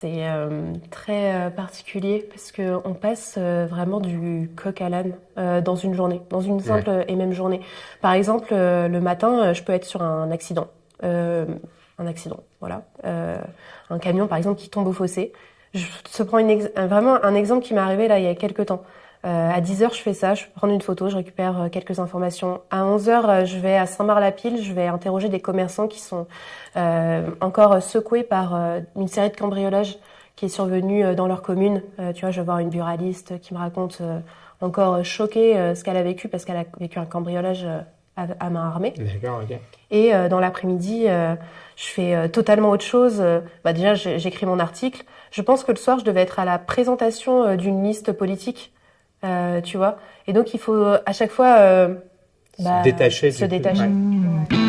C'est très particulier parce que on passe vraiment du coq à l'âne dans une journée, dans une Ouais. simple et même journée. Par exemple, le matin, je peux être sur euh, un accident, voilà, un camion par exemple qui tombe au fossé. Je te prends vraiment un exemple qui m'est arrivé là il y a quelques temps. À 10 heures, je fais ça, je prends une photo, je récupère quelques informations. À 11 heures, je vais à Saint-Marc-la-Pile, je vais interroger des commerçants qui sont encore secoués par une série de cambriolages qui est survenu dans leur commune. Tu vois, je vais voir une buraliste qui me raconte encore choquée ce qu'elle a vécu parce qu'elle a vécu un cambriolage à main armée. D'accord, ok. Et dans l'après-midi, je fais totalement autre chose. Bah déjà, j'écris mon article. Je pense que le soir, je devais être à la présentation d'une liste politique, tu vois. Et donc, il faut à chaque fois Se détacher se du truc. détacher. Ouais. Ouais.